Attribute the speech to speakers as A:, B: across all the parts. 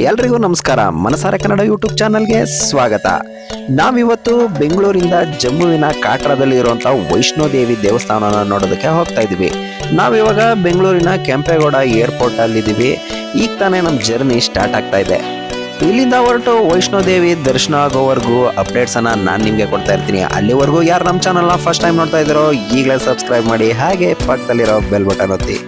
A: ಎಲ್ರಿಗೂ ನಮಸ್ಕಾರ. ಮನಸಾರೆ ಕನ್ನಡ ಯೂಟ್ಯೂಬ್ ಚಾನಲ್ಗೆ ಸ್ವಾಗತ. ನಾವಿವತ್ತು ಬೆಂಗಳೂರಿಂದ ಜಮ್ಮುವಿನ ಕಾಟ್ರಾದಲ್ಲಿ ಇರುವಂತಹ ವೈಷ್ಣೋದೇವಿ ದೇವಸ್ಥಾನನ ನೋಡೋದಕ್ಕೆ ಹೋಗ್ತಾ ಇದೀವಿ. ನಾವಿವಾಗ ಬೆಂಗಳೂರಿನ ಕೆಂಪೇಗೌಡ ಏರ್ಪೋರ್ಟ್ ಅಲ್ಲಿ ಇದೀವಿ. ಈಗ ತಾನೇ ನಮ್ಮ ಜರ್ನಿ ಸ್ಟಾರ್ಟ್ ಆಗ್ತಾ ಇದೆ. ಇಲ್ಲಿಂದ ಹೊರಟು ವೈಷ್ಣೋದೇವಿ ದರ್ಶನ ಆಗೋವರೆಗೂ ಅಪ್ಡೇಟ್ಸ್ ಅನ್ನ ನಾನು ನಿಮ್ಗೆ ಕೊಡ್ತಾ ಇರ್ತೀನಿ. ಅಲ್ಲಿವರೆಗೂ ಯಾರು ನಮ್ಮ ಚಾನಲ್ನ ಫಸ್ಟ್ ಟೈಮ್ ನೋಡ್ತಾ ಇದ್ದಾರೋ ಈಗಲೇ ಸಬ್ಸ್ಕ್ರೈಬ್ ಮಾಡಿ, ಹಾಗೆ ಪಕ್ಕದಲ್ಲಿರೋ ಬೆಲ್ ಬಟನ್ ಒತ್ತಿ.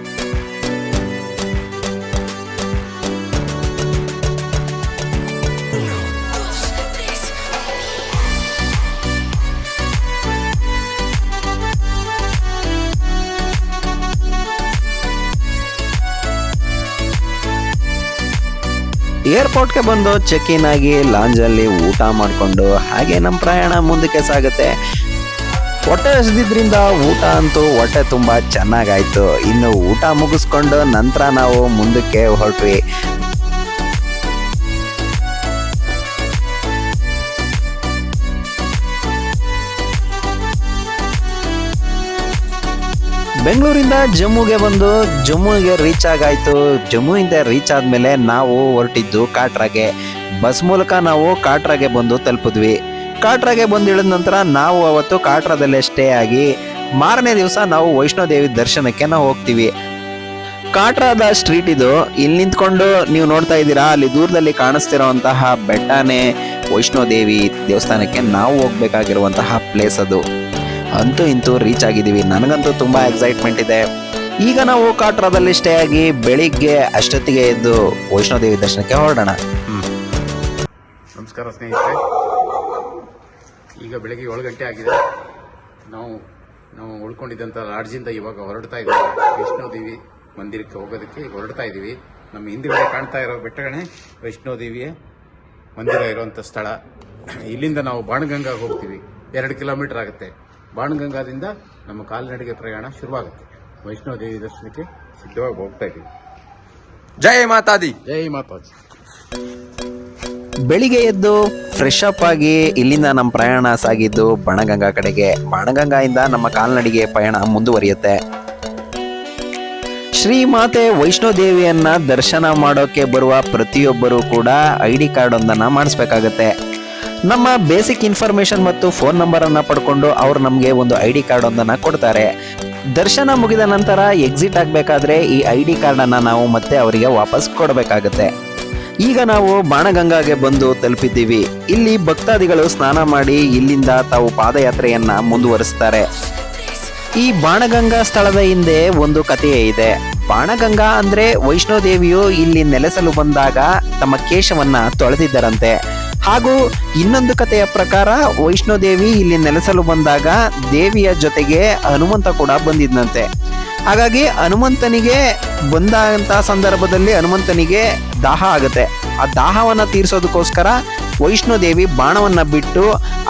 A: ಏರ್ಪೋರ್ಟ್ಗೆ ಬಂದು ಚೆಕ್ ಇನ್ ಆಗಿ ಲಾಂಜಲ್ಲಿ ಊಟ ಮಾಡಿಕೊಂಡು ಹಾಗೆ ನಮ್ಮ ಪ್ರಯಾಣ ಮುಂದಕ್ಕೆ ಸಾಗುತ್ತೆ. ಹೊಟ್ಟೆ ಹಸಿದ್ರಿಂದ ಊಟ ಅಂತೂ ಹೊಟ್ಟೆ ತುಂಬ ಚೆನ್ನಾಗಾಯ್ತು. ಇನ್ನು ಊಟ ಮುಗಿಸ್ಕೊಂಡು ನಂತರ ನಾವು ಮುಂದಕ್ಕೆ ಹೊರಟ್ವಿ. ಬೆಂಗಳೂರಿಂದ ಜಮ್ಮುಗೆ ಬಂದು ಜಮ್ಮುಗೆ ರೀಚ್ ಆಗಾಯ್ತು. ಜಮ್ಮುವಿಂದ ರೀಚ್ ಆದ್ಮೇಲೆ ನಾವು ಹೊರಟಿದ್ದು ಕಾಟ್ರಾಗೆ. ಬಸ್ ಮೂಲಕ ನಾವು ಕಾಟ್ರಾಗೆ ಬಂದು ತಲುಪಿದ್ವಿ. ಕಾಟ್ರಾಗೆ ಬಂದು ಇಳಿದ ನಂತರ ನಾವು ಅವತ್ತು ಕಾಟ್ರಾದಲ್ಲೇ ಸ್ಟೇ ಆಗಿ ಮಾರನೇ ದಿವಸ ನಾವು ವೈಷ್ಣೋದೇವಿ ದರ್ಶನಕ್ಕೆ ನಾವು ಹೋಗ್ತೀವಿ. ಕಾಟ್ರಾದ ಸ್ಟ್ರೀಟ್ ಇದು. ಇಲ್ಲಿ ನಿಂತ್ಕೊಂಡು ನೀವು ನೋಡ್ತಾ ಇದ್ದೀರಾ, ಅಲ್ಲಿ ದೂರದಲ್ಲಿ ಕಾಣಿಸ್ತಿರುವಂತಹ ಬೆಟ್ಟನೇ ವೈಷ್ಣೋದೇವಿ ದೇವಸ್ಥಾನಕ್ಕೆ ನಾವು ಹೋಗ್ಬೇಕಾಗಿರುವಂತಹ ಪ್ಲೇಸ್ ಅದು. ಅಂತೂ ಇಂತೂ ರೀಚ್ ಆಗಿದ್ದೀವಿ. ನನಗಂತೂ ತುಂಬ ಎಕ್ಸೈಟ್ಮೆಂಟ್ ಇದೆ. ಈಗ ನಾವು ಕಾಟ್ರಾದಲ್ಲಿ ಸ್ಟೇ ಆಗಿ ಬೆಳಿಗ್ಗೆ ಅಷ್ಟೊತ್ತಿಗೆ ಎದ್ದು ವೈಷ್ಣೋದೇವಿ ದರ್ಶನಕ್ಕೆ ಹೊರಡೋಣ.
B: ನಮಸ್ಕಾರ ಸ್ನೇಹಿತರೆ, ಈಗ ಬೆಳಗ್ಗೆ 7 ಗಂಟೆ ಆಗಿದೆ. ನಾವು ಉಳ್ಕೊಂಡಿದ್ದಂಥ ಲಾಡ್ಜಿಂದ ಇವಾಗ ಹೊರಡ್ತಾ ಇದ್ದೀವಿ. ವೈಷ್ಣೋದೇವಿ ಮಂದಿರಕ್ಕೆ ಹೋಗೋದಕ್ಕೆ ಈಗ ಹೊರಡ್ತಾ ಇದ್ದೀವಿ. ನಮ್ಮ ಹಿಂದಿರುಗಡೆ ಕಾಣ್ತಾ ಇರೋ ಬೆಟ್ಟಗಳೇ ವೈಷ್ಣೋದೇವಿಯ ಮಂದಿರ ಇರುವಂಥ ಸ್ಥಳ. ಇಲ್ಲಿಂದ ನಾವು ಬಾಣಗಂಗಾಗೆ ಹೋಗ್ತೀವಿ. 2 ಕಿಲೋಮೀಟರ್ ಆಗುತ್ತೆ. ಬಾಣಗಂಗಾದಿಂದ ನಮ್ಮ ಕಾಲ್ನಡಿಗೆ ಪ್ರಯಾಣ ಶುರುವಾಗುತ್ತೆ. ವೈಷ್ಣೋದೇವಿ ದರ್ಶನಕ್ಕೆ ಸಿದ್ಧವಾಗಿ ಹೋಗ್ತಾ ಇದ್ದೀವಿ.
C: ಜೈ ಮಾತಾದಿ.
B: ಜೈ ಮಾತಾಜಿ.
A: ಬೆಳಿಗ್ಗೆ ಎದ್ದು ಫ್ರೆಶ್ ಅಪ್ ಆಗಿ ಇಲ್ಲಿಂದ ನಮ್ಮ ಪ್ರಯಾಣ ಸಾಗಿದ್ದು ಬಾಣಗಂಗಾ ಕಡೆಗೆ. ಬಾಣಗಂಗಾಯಿಂದ ನಮ್ಮ ಕಾಲ್ನಡಿಗೆ ಪಯಣ ಮುಂದುವರಿಯುತ್ತೆ. ಶ್ರೀಮಾತೆ ವೈಷ್ಣೋದೇವಿಯನ್ನ ದರ್ಶನ ಮಾಡೋಕೆ ಬರುವ ಪ್ರತಿಯೊಬ್ಬರೂ ಕೂಡ ID ಕಾರ್ಡ್ ಒಂದನ್ನು ಮಾಡಿಸ್ಬೇಕಾಗತ್ತೆ. ನಮ್ಮ ಬೇಸಿಕ್ ಇನ್ಫಾರ್ಮೇಶನ್ ಮತ್ತು ಫೋನ್ ನಂಬರ್ ಅನ್ನ ಪಡ್ಕೊಂಡು ಅವ್ರು ನಮಗೆ ಒಂದು ID ಕಾರ್ಡ್ ಒಂದನ್ನು ಕೊಡ್ತಾರೆ. ದರ್ಶನ ಮುಗಿದ ನಂತರ ಎಕ್ಸಿಟ್ ಆಗಬೇಕಾದ್ರೆ ಈ ID ಕಾರ್ಡ್ ಅನ್ನ ನಾವು ಮತ್ತೆ ಅವರಿಗೆ ವಾಪಸ್ ಕೊಡಬೇಕಾಗತ್ತೆ. ಈಗ ನಾವು ಬಾಣಗಂಗಾಗೆ ಬಂದು ತಲುಪಿದ್ದೀವಿ. ಇಲ್ಲಿ ಭಕ್ತಾದಿಗಳು ಸ್ನಾನ ಮಾಡಿ ಇಲ್ಲಿಂದ ತಾವು ಪಾದಯಾತ್ರೆಯನ್ನ ಮುಂದುವರಿಸ್ತಾರೆ. ಈ ಬಾಣಗಂಗಾ ಸ್ಥಳದ ಹಿಂದೆ ಒಂದು ಕಥೆಯೇ ಇದೆ. ಬಾಣಗಂಗಾ ಅಂದ್ರೆ ವೈಷ್ಣೋದೇವಿಯು ಇಲ್ಲಿ ನೆಲೆಸಲು ಬಂದಾಗ ತಮ್ಮ ಕೇಶವನ್ನ ತೊಳೆದಿದ್ದರಂತೆ. ಹಾಗೂ ಇನ್ನೊಂದು ಕಥೆಯ ಪ್ರಕಾರ ವೈಷ್ಣೋದೇವಿ ಇಲ್ಲಿ ನೆಲೆಸಲು ಬಂದಾಗ ದೇವಿಯ ಜೊತೆಗೆ ಹನುಮಂತ ಕೂಡ ಬಂದಿದ್ದಂತೆ. ಹಾಗಾಗಿ ಹನುಮಂತನಿಗೆ ಬಂದಂತಹ ಸಂದರ್ಭದಲ್ಲಿ ಹನುಮಂತನಿಗೆ ದಾಹ ಆಗುತ್ತೆ. ಆ ದಾಹವನ್ನ ತೀರಿಸೋದಕ್ಕೋಸ್ಕರ ವೈಷ್ಣೋದೇವಿ ಬಾಣವನ್ನ ಬಿಟ್ಟು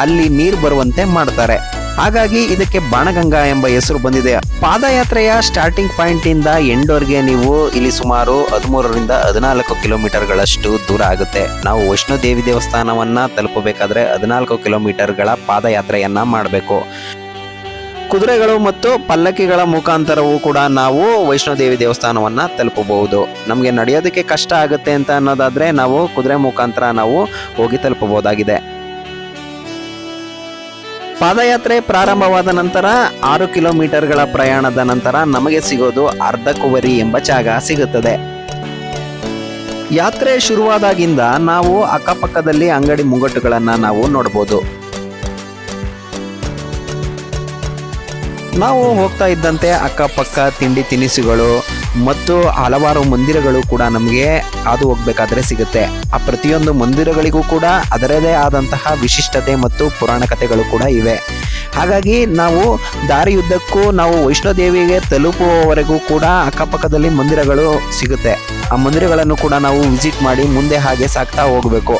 A: ಅಲ್ಲಿ ನೀರು ಬರುವಂತೆ ಮಾಡ್ತಾರೆ. ಹಾಗಾಗಿ ಇದಕ್ಕೆ ಬಾಣಗಂಗಾ ಎಂಬ ಹೆಸರು ಬಂದಿದೆ. ಪಾದಯಾತ್ರೆಯ ಸ್ಟಾರ್ಟಿಂಗ್ ಪಾಯಿಂಟ್ ಇಂದ ಎಂಡ್ವರೆಗೆ ನೀವು ಇಲ್ಲಿ ಸುಮಾರು 13ರಿಂದ 14 ಕಿಲೋಮೀಟರ್ಗಳಷ್ಟು ದೂರ ಆಗುತ್ತೆ. ನಾವು ವೈಷ್ಣೋದೇವಿ ದೇವಸ್ಥಾನವನ್ನ ತಲುಪಬೇಕಾದ್ರೆ 14 ಕಿಲೋಮೀಟರ್ಗಳ ಪಾದಯಾತ್ರೆಯನ್ನ ಮಾಡಬೇಕು. ಕುದುರೆಗಳು ಮತ್ತು ಪಲ್ಲಕ್ಕಿಗಳ ಮುಖಾಂತರವೂ ಕೂಡ ನಾವು ವೈಷ್ಣೋದೇವಿ ದೇವಸ್ಥಾನವನ್ನ ತಲುಪಬಹುದು. ನಮಗೆ ನಡೆಯೋದಕ್ಕೆ ಕಷ್ಟ ಆಗುತ್ತೆ ಅಂತ ಅನ್ನೋದಾದ್ರೆ ನಾವು ಕುದುರೆ ಮುಖಾಂತರ ನಾವು ಹೋಗಿ ತಲುಪಬಹುದಾಗಿದೆ. ಪಾದಯಾತ್ರೆ ಪ್ರಾರಂಭವಾದ ನಂತರ 6 ಕಿಲೋಮೀಟರ್ಗಳ ಪ್ರಯಾಣದ ನಂತರ ನಮಗೆ ಸಿಗೋದು ಅರ್ಧಕುವರಿ ಎಂಬ ಜಾಗ ಸಿಗುತ್ತದೆ. ಯಾತ್ರೆ ಶುರುವಾದಾಗಿಂದ ನಾವು ಅಕ್ಕಪಕ್ಕದಲ್ಲಿ ಅಂಗಡಿ ಮುಂಗಟ್ಟುಗಳನ್ನ ನಾವು ನೋಡಬಹುದು. ನಾವು ಹೋಗ್ತಾ ಇದ್ದಂತೆ ಅಕ್ಕಪಕ್ಕ ತಿಂಡಿ ತಿನಿಸುಗಳು ಮತ್ತು ಹಲವಾರು ಮಂದಿರಗಳು ಕೂಡ ನಮಗೆ ಹಾದು ಹೋಗ್ಬೇಕಾದ್ರೆ ಸಿಗುತ್ತೆ. ಆ ಪ್ರತಿಯೊಂದು ಮಂದಿರಗಳಿಗೂ ಕೂಡ ಅದರದೇ ಆದಂತಹ ವಿಶಿಷ್ಟತೆ ಮತ್ತು ಪುರಾಣ ಕಥೆಗಳು ಕೂಡ ಇವೆ. ಹಾಗಾಗಿ ನಾವು ದಾರಿಯುದ್ದಕ್ಕೂ ನಾವು ವೈಷ್ಣೋದೇವಿಗೆ ತಲುಪುವವರೆಗೂ ಕೂಡ ಅಕ್ಕಪಕ್ಕದಲ್ಲಿ ಮಂದಿರಗಳು ಸಿಗುತ್ತೆ. ಆ ಮಂದಿರಗಳನ್ನು ಕೂಡ ನಾವು ವಿಸಿಟ್ ಮಾಡಿ ಮುಂದೆ ಹಾಗೆ ಸಾಗ್ತಾ ಹೋಗಬೇಕು.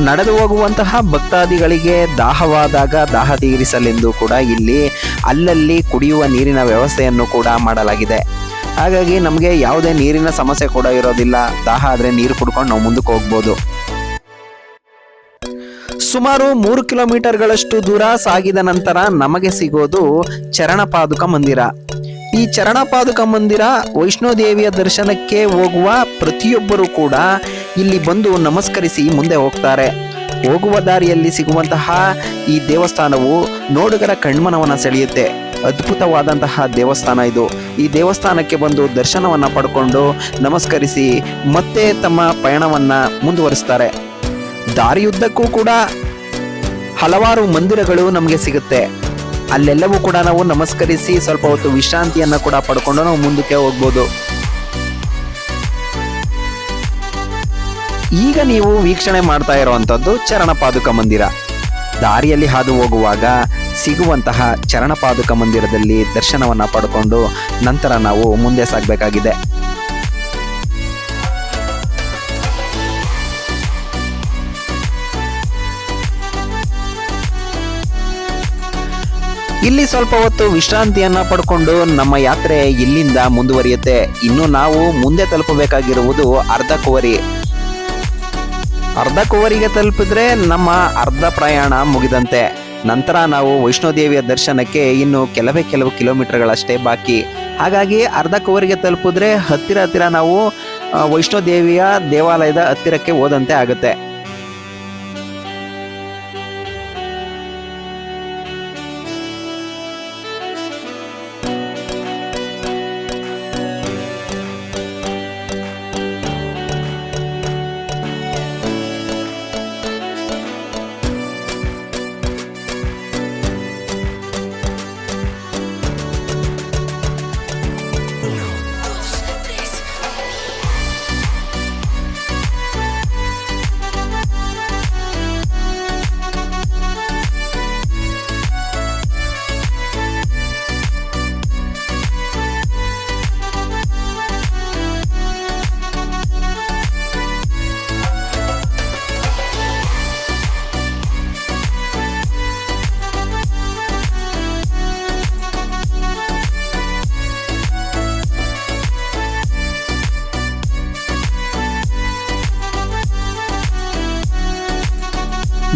A: ನಡೆದು ಹೋಗುವಂತಹ ಭಕ್ತಾದಿಗಳಿಗೆ ದಾಹವಾದಾಗ ದಾಹ ತೀರಿಸಲೆಂದು ಕೂಡ ಇಲ್ಲಿ ಅಲ್ಲಲ್ಲಿ ಕುಡಿಯುವ ನೀರಿನ ವ್ಯವಸ್ಥೆಯನ್ನು ಕೂಡ ಮಾಡಲಾಗಿದೆ. ಹಾಗಾಗಿ ನಮಗೆ ಯಾವುದೇ ನೀರಿನ ಸಮಸ್ಯೆ ಕೂಡ ಇರೋದಿಲ್ಲ. ದಾಹ ಆದರೆ ನೀರು ಕುಡ್ಕೊಂಡು ನಾವು ಮುಂದಕ್ಕೆ ಹೋಗ್ಬೋದು. ಸುಮಾರು 3 ಕಿಲೋಮೀಟರ್ಗಳಷ್ಟು ದೂರ ಸಾಗಿದ ನಂತರ ನಮಗೆ ಸಿಗೋದು ಚರಣಪಾದುಕ ಮಂದಿರ. ಈ ಚರಣಪಾದುಕ ಮಂದಿರ ವೈಷ್ಣೋದೇವಿಯ ದರ್ಶನಕ್ಕೆ ಹೋಗುವ ಪ್ರತಿಯೊಬ್ಬರು ಕೂಡ ಇಲ್ಲಿ ಬಂದು ನಮಸ್ಕರಿಸಿ ಮುಂದೆ ಹೋಗ್ತಾರೆ. ಹೋಗುವ ದಾರಿಯಲ್ಲಿ ಸಿಗುವಂತಹ ಈ ದೇವಸ್ಥಾನವು ನೋಡುಗರ ಕಣ್ಮನವನ್ನ ಸೆಳೆಯುತ್ತೆ. ಅದ್ಭುತವಾದಂತಹ ದೇವಸ್ಥಾನ ಇದು. ಈ ದೇವಸ್ಥಾನಕ್ಕೆ ಬಂದು ದರ್ಶನವನ್ನ ಪಡ್ಕೊಂಡು ನಮಸ್ಕರಿಸಿ ಮತ್ತೆ ತಮ್ಮ ಪಯಣವನ್ನ ಮುಂದುವರಿಸ್ತಾರೆ. ದಾರಿಯುದ್ದಕ್ಕೂ ಕೂಡ ಹಲವಾರು ಮಂದಿರಗಳು ನಮಗೆ ಸಿಗುತ್ತೆ. ಅಲ್ಲೆಲ್ಲವೂ ಕೂಡ ನಾವು ನಮಸ್ಕರಿಸಿ ಸ್ವಲ್ಪ ಹೊತ್ತು ವಿಶ್ರಾಂತಿಯನ್ನ ಕೂಡ ಪಡ್ಕೊಂಡು ನಾವು ಮುಂದಕ್ಕೆ ಹೋಗ್ಬೋದು. ಈಗ ನೀವು ವೀಕ್ಷಣೆ ಮಾಡ್ತಾ ಇರುವಂತದ್ದು ಚರಣಪಾದುಕ ಮಂದಿರ. ದಾರಿಯಲ್ಲಿ ಹಾದು ಹೋಗುವಾಗ ಸಿಗುವಂತಹ ಚರಣಪಾದುಕ ಮಂದಿರದಲ್ಲಿ ದರ್ಶನವನ್ನ ಪಡ್ಕೊಂಡು ನಂತರ ನಾವು ಮುಂದೆ ಸಾಗಬೇಕಾಗಿದೆ. ಇಲ್ಲಿ ಸ್ವಲ್ಪ ಹೊತ್ತು ವಿಶ್ರಾಂತಿಯನ್ನ ಪಡ್ಕೊಂಡು ನಮ್ಮ ಯಾತ್ರೆ ಇಲ್ಲಿಂದ ಮುಂದುವರಿಯುತ್ತೆ. ಇನ್ನು ನಾವು ಮುಂದೆ ತಲುಪಬೇಕಾಗಿರುವುದು ಅರ್ಧಕುವರಿಗೆ ತಲುಪಿದ್ರೆ ನಮ್ಮ ಅರ್ಧ ಪ್ರಯಾಣ ಮುಗಿದಂತೆ. ನಂತರ ನಾವು ವೈಷ್ಣೋದೇವಿಯ ದರ್ಶನಕ್ಕೆ ಇನ್ನು ಕೆಲವು ಕಿಲೋಮೀಟರ್ಗಳಷ್ಟೇ ಬಾಕಿ. ಹಾಗಾಗಿ ಅರ್ಧಕುವರಿಗೆ ತಲುಪಿದ್ರೆ ಹತ್ತಿರ ನಾವು ವೈಷ್ಣೋದೇವಿಯ ದೇವಾಲಯದ ಹತ್ತಿರಕ್ಕೆ ಹೋದಂತೆ ಆಗುತ್ತೆ.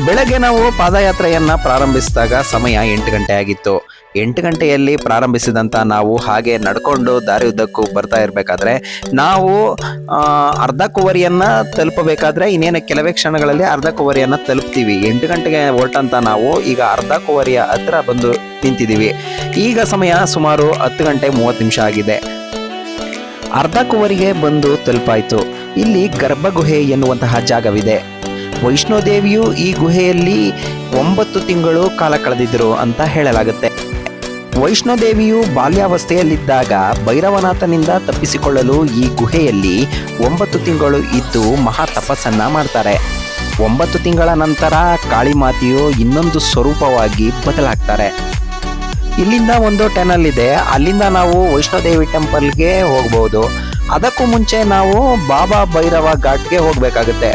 A: ಬೆಳಗ್ಗೆ ನಾವು ಪಾದಯಾತ್ರೆಯನ್ನ ಪ್ರಾರಂಭಿಸಿದಾಗ ಸಮಯ 8 ಗಂಟೆ ಆಗಿತ್ತು. 8 ಗಂಟೆಯಲ್ಲಿ ಪ್ರಾರಂಭಿಸಿದಂತ ನಾವು ಹಾಗೆ ನಡ್ಕೊಂಡು ದಾರಿ ಉದ್ದಕ್ಕೂ ಬರ್ತಾ ಇರಬೇಕಾದ್ರೆ ನಾವು ಅರ್ಧಕುವರಿಯನ್ನ ತಲುಪಬೇಕಾದ್ರೆ ಇನ್ನೇನು ಕೆಲವೇ ಕ್ಷಣಗಳಲ್ಲಿ ಅರ್ಧಕುವರಿಯನ್ನ ತಲುಪ್ತೀವಿ. 8 ಗಂಟೆಗೆ ಹೊರಟಂತ ನಾವು ಈಗ ಅರ್ಧಕುವರಿಯ ಹತ್ರ ಬಂದು ನಿಂತಿದ್ದೀವಿ. ಈಗ ಸಮಯ ಸುಮಾರು 10 ಗಂಟೆ 30 ನಿಮಿಷ ಆಗಿದೆ. ಅರ್ಧಕುವರಿಗೆ ಬಂದು ತಲುಪಾಯಿತು. ಇಲ್ಲಿ ಗರ್ಭಗುಹೆ ಎನ್ನುವಂತಹ ಜಾಗವಿದೆ. ವೈಷ್ಣೋದೇವಿಯು ಈ ಗುಹೆಯಲ್ಲಿ 9 ತಿಂಗಳು ಕಾಲ ಕಳೆದಿದ್ದರು ಅಂತ ಹೇಳಲಾಗುತ್ತೆ. ವೈಷ್ಣೋದೇವಿಯು ಬಾಲ್ಯಾವಸ್ಥೆಯಲ್ಲಿದ್ದಾಗ ಭೈರವನಾಥನಿಂದ ತಪ್ಪಿಸಿಕೊಳ್ಳಲು ಈ ಗುಹೆಯಲ್ಲಿ 9 ತಿಂಗಳು ಇದ್ದು ಮಹಾ ತಪಸ್ಸನ್ನ ಮಾಡ್ತಾರೆ. 9 ತಿಂಗಳ ನಂತರ ಕಾಳಿಮಾತೆಯು ಇನ್ನೊಂದು ಸ್ವರೂಪವಾಗಿ ಬದಲಾಗ್ತಾರೆ. ಇಲ್ಲಿಂದ ಒಂದು ಟನಲ್ ಇದೆ, ಅಲ್ಲಿಂದ ನಾವು ವೈಷ್ಣೋದೇವಿ ಟೆಂಪಲ್ಗೆ ಹೋಗ್ಬೋದು. ಅದಕ್ಕೂ ಮುಂಚೆ ನಾವು ಬಾಬಾ ಭೈರವ ಘಾಟ್ಗೆ ಹೋಗ್ಬೇಕಾಗುತ್ತೆ.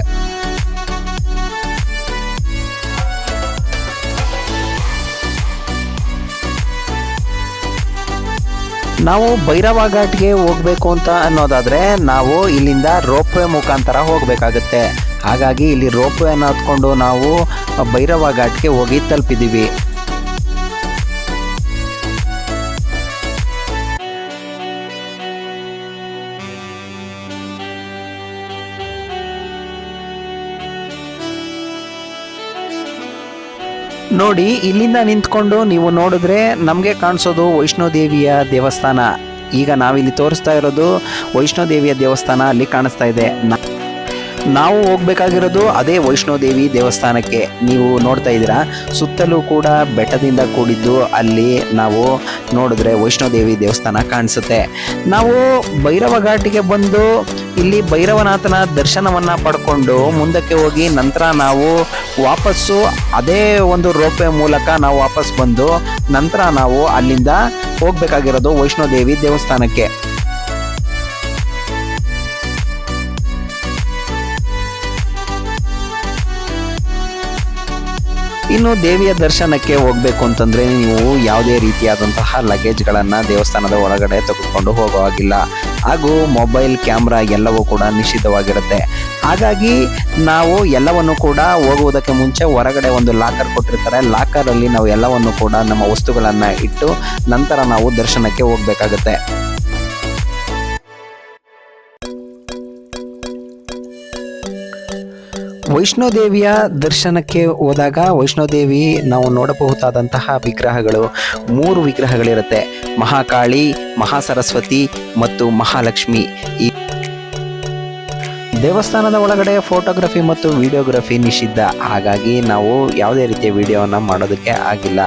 A: ನಾವು ಭೈರವ ಘಾಟ್ಗೆ ಹೋಗ್ಬೇಕು ಅಂತ ಅನ್ನೋದಾದ್ರೆ ನಾವು ಇಲ್ಲಿಂದ ರೋಪ್ವೇ ಮುಖಾಂತರ ಹೋಗ್ಬೇಕಾಗತ್ತೆ. ಹಾಗಾಗಿ ಇಲ್ಲಿ ರೋಪ್ವೇನ ಹತ್ಕೊಂಡು ನಾವು ಭೈರವ ಘಾಟ್ಗೆ ಹೋಗಿ ತಲುಪಿದ್ದೀವಿ. ನೋಡಿ, ಇಲ್ಲಿಂದ ನಿಂತ್ಕೊಂಡು ನೀವು ನೋಡಿದ್ರೆ ನಮಗೆ ಕಾಣಿಸೋದು ವೈಷ್ಣೋದೇವಿಯ ದೇವಸ್ಥಾನ. ಈಗ ನಾವಿಲ್ಲಿ ತೋರಿಸ್ತಾ ಇರೋದು ವೈಷ್ಣೋದೇವಿಯ ದೇವಸ್ಥಾನ ಅಲ್ಲಿ ಕಾಣಿಸ್ತಾ ಇದೆ. ನಾವು ಹೋಗ್ಬೇಕಾಗಿರೋದು ಅದೇ ವೈಷ್ಣೋದೇವಿ ದೇವಸ್ಥಾನಕ್ಕೆ. ನೀವು ನೋಡ್ತಾ ಇದ್ದೀರಾ, ಸುತ್ತಲೂ ಕೂಡ ಬೆಟ್ಟದಿಂದ ಕೂಡಿದ್ದು. ಅಲ್ಲಿ ನಾವು ನೋಡಿದ್ರೆ ವೈಷ್ಣೋದೇವಿ ದೇವಸ್ಥಾನ ಕಾಣಿಸುತ್ತೆ. ನಾವು ಭೈರವ ಘಾಟಿಗೆ ಬಂದು ಇಲ್ಲಿ ಭೈರವನಾಥನ ದರ್ಶನವನ್ನ ಪಡ್ಕೊಂಡು ಮುಂದಕ್ಕೆ ಹೋಗಿ ನಂತರ ನಾವು ವಾಪಸ್ಸು ಅದೇ ಒಂದು ರೋಪ್ವೇ ಮೂಲಕ ನಾವು ವಾಪಸ್ ಬಂದು ನಂತರ ನಾವು ಅಲ್ಲಿಂದ ಹೋಗ್ಬೇಕಾಗಿರೋದು ವೈಷ್ಣೋದೇವಿ ದೇವಸ್ಥಾನಕ್ಕೆ. ಇನ್ನು ದೇವಿಯ ದರ್ಶನಕ್ಕೆ ಹೋಗಬೇಕು ಅಂತಂದರೆ ನೀವು ಯಾವುದೇ ರೀತಿಯಾದಂತಹ ಲಗೇಜ್ಗಳನ್ನು ದೇವಸ್ಥಾನದ ಒಳಗಡೆ ತೆಗೆದುಕೊಂಡು ಹೋಗೋ ಹಾಗಿಲ್ಲ, ಹಾಗೂ ಮೊಬೈಲ್ ಕ್ಯಾಮ್ರಾ ಎಲ್ಲವೂ ಕೂಡ ನಿಷಿದ್ಧವಾಗಿರುತ್ತೆ. ಹಾಗಾಗಿ ನಾವು ಎಲ್ಲವನ್ನು ಕೂಡ ಹೋಗುವುದಕ್ಕೆ ಮುಂಚೆ ಹೊರಗಡೆ ಒಂದು ಲಾಕರ್ ಕೊಟ್ಟಿರ್ತಾರೆ, ಲಾಕರಲ್ಲಿ ನಾವು ಎಲ್ಲವನ್ನು ಕೂಡ ನಮ್ಮ ವಸ್ತುಗಳನ್ನು ಇಟ್ಟು ನಂತರ ನಾವು ದರ್ಶನಕ್ಕೆ ಹೋಗಬೇಕಾಗುತ್ತೆ. ವೈಷ್ಣೋದೇವಿಯ ದರ್ಶನಕ್ಕೆ ಹೋದಾಗ ವೈಷ್ಣೋದೇವಿ ನಾವು ನೋಡಬಹುದಾದಂತಹ ವಿಗ್ರಹಗಳು 3 ವಿಗ್ರಹಗಳಿರುತ್ತೆ. ಮಹಾಕಾಳಿ, ಮಹಾಸರಸ್ವತಿ ಮತ್ತು ಮಹಾಲಕ್ಷ್ಮಿ. ಈ ದೇವಸ್ಥಾನದ ಒಳಗಡೆ ಫೋಟೋಗ್ರಫಿ ಮತ್ತು ವಿಡಿಯೋಗ್ರಫಿ ನಿಷಿದ್ಧ, ಹಾಗಾಗಿ ನಾವು ಯಾವುದೇ ರೀತಿಯ ವಿಡಿಯೋವನ್ನು ಮಾಡೋದಕ್ಕೆ ಆಗಿಲ್ಲ.